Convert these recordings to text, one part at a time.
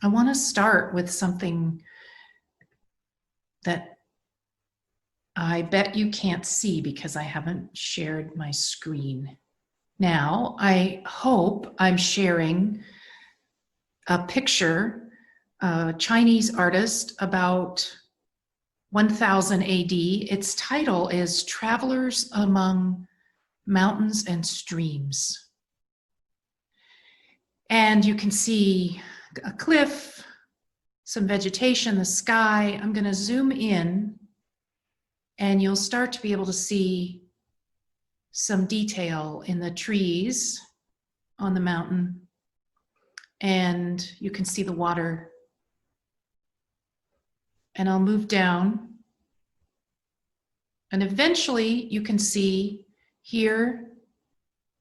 I want to start with something that I bet you can't see because I haven't shared my screen. Now, I hope I'm sharing a picture, a Chinese artist about 1000 AD. Its title is Travelers Among Mountains and Streams. And you can see a cliff, some vegetation, the sky. I'm going to zoom in and you'll start to be able to see some detail in the trees on the mountain. And you can see the water. And I'll move down. And eventually you can see here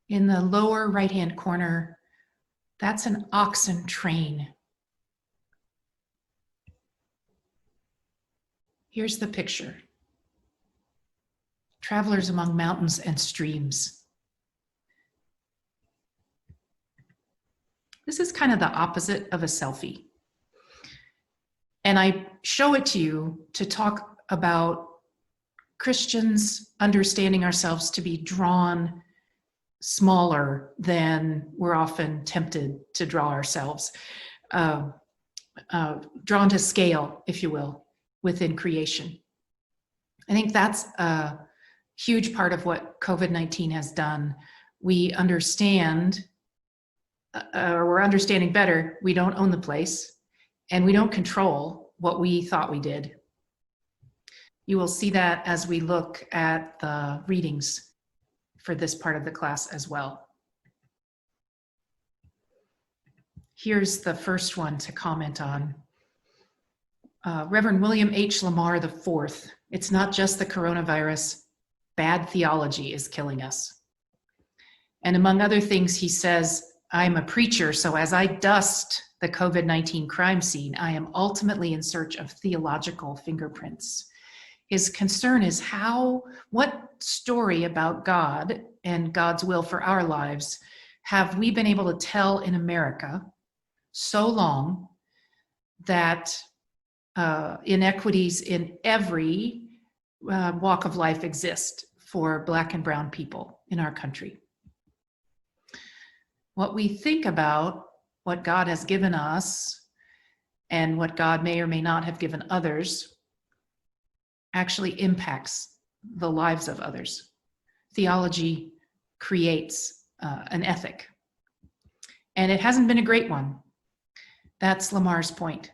in the lower right-hand corner, that's an oxen train. Here's the picture. Travelers among mountains and streams. This is kind of the opposite of a selfie. And I show it to you to talk about Christians understanding ourselves to be drawn smaller than we're often tempted to draw ourselves, drawn to scale, if you will, within creation. I think that's a huge part of what COVID-19 has done. We understand, or we're understanding better, we don't own the place and we don't control what we thought we did. You will see that as we look at the readings for this part of the class as well. Here's the first one to comment on. Reverend William H. Lamar IV. It's not just the coronavirus. Bad theology is killing us. And among other things, he says, I'm a preacher, so as I dust the COVID-19 crime scene, I am ultimately in search of theological fingerprints. His concern is what story about God and God's will for our lives have we been able to tell in America so long that inequities in every walk of life exist for Black and brown people in our country. What we think about what God has given us and what God may or may not have given others actually impacts the lives of others. Theology creates an ethic, and it hasn't been a great one. That's Lamar's point.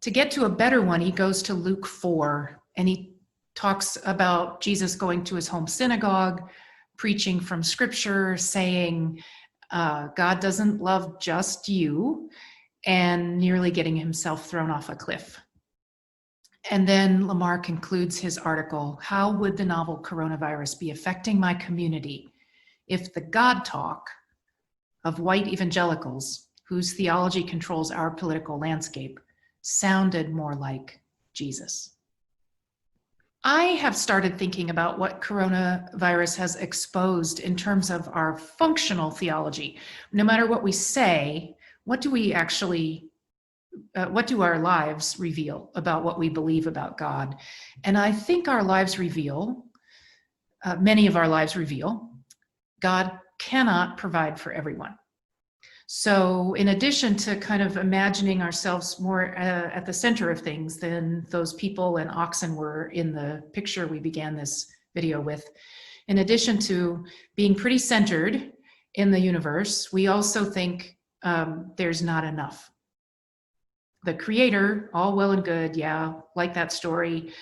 To get to a better one, he goes to Luke 4, and he talks about Jesus going to his home synagogue, preaching from scripture, saying, God doesn't love just you, and nearly getting himself thrown off a cliff. And then Lamar concludes his article, how would the novel coronavirus be affecting my community if the God talk of white evangelicals, whose theology controls our political landscape, sounded more like Jesus? I have started thinking about what coronavirus has exposed in terms of our functional theology. No matter what we say, what do we actually what do our lives reveal about what we believe about God? And I think our lives reveal, many of our lives reveal, God cannot provide for everyone. So in addition to kind of imagining ourselves more at the center of things than those people and oxen were in the picture we began this video with, in addition to being pretty centered in the universe, we also think there's not enough. The creator, all well and good, yeah, like that story.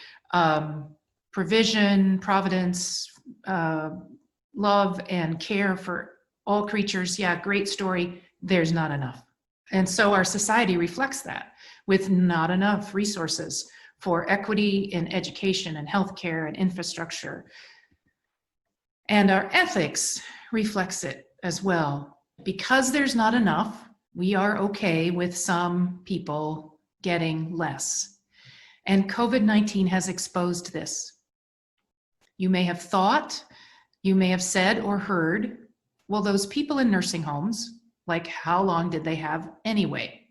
Provision, providence, love and care for all creatures, yeah, great story, there's not enough. And so our society reflects that with not enough resources for equity in education and healthcare and infrastructure. And our ethics reflects it as well. Because there's not enough, we are okay with some people getting less. And COVID-19 has exposed this. You may have thought, you may have said or heard, well, those people in nursing homes, like how long did they have anyway?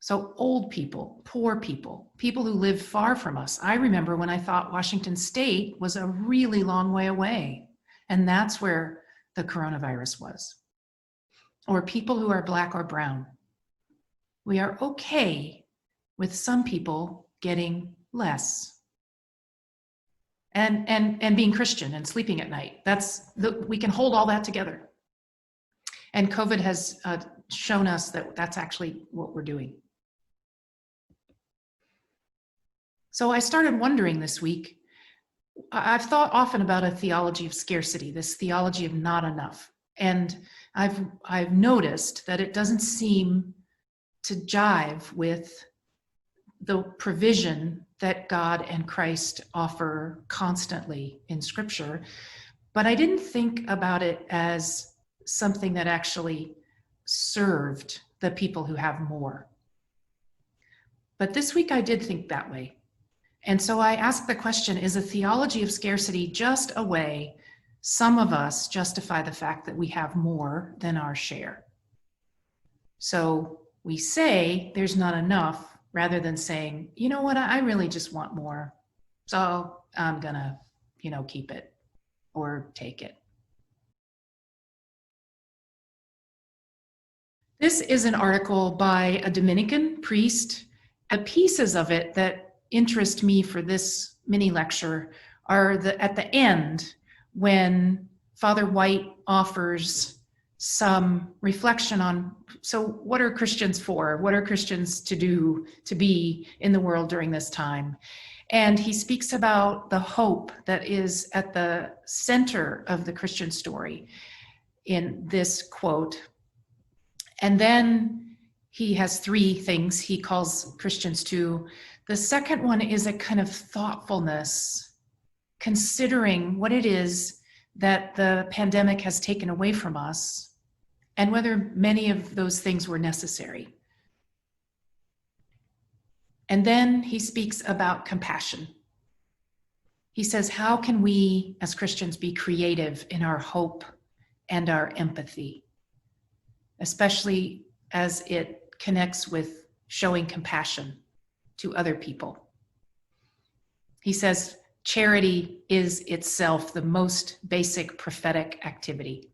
So old people, poor people, people who live far from us. I remember when I thought Washington State was a really long way away, and that's where the coronavirus was. Or people who are Black or brown. We are okay with some people getting less. And being Christian and sleeping at night. We can hold all that together. And COVID has shown us that that's actually what we're doing. So I started wondering this week, I've thought often about a theology of scarcity, this theology of not enough. And I've noticed that it doesn't seem to jive with the provision that God and Christ offer constantly in Scripture. But I didn't think about it as something that actually served the people who have more. But this week I did think that way. And so I asked the question, is a theology of scarcity just a way some of us justify the fact that we have more than our share? So we say there's not enough rather than saying, you know what, I really just want more. So I'm gonna, keep it or take it. This is an article by a Dominican priest. The pieces of it that interest me for this mini lecture are at the end when Father White offers some reflection on, so what are Christians for? What are Christians to do, to be in the world during this time? And he speaks about the hope that is at the center of the Christian story in this quote. And then he has three things he calls Christians to. The second one is a kind of thoughtfulness, considering what it is that the pandemic has taken away from us and whether many of those things were necessary. And then he speaks about compassion. He says, how can we as Christians be creative in our hope and our empathy, especially as it connects with showing compassion to other people? He says, charity is itself the most basic prophetic activity.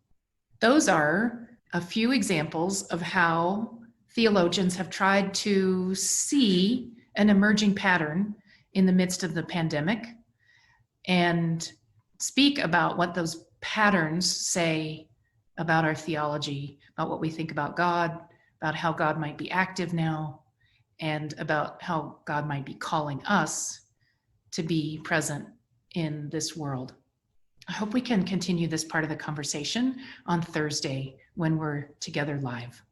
Those are a few examples of how theologians have tried to see an emerging pattern in the midst of the pandemic and speak about what those patterns say about our theology, about what we think about God, about how God might be active now, and about how God might be calling us to be present in this world. I hope we can continue this part of the conversation on Thursday when we're together live.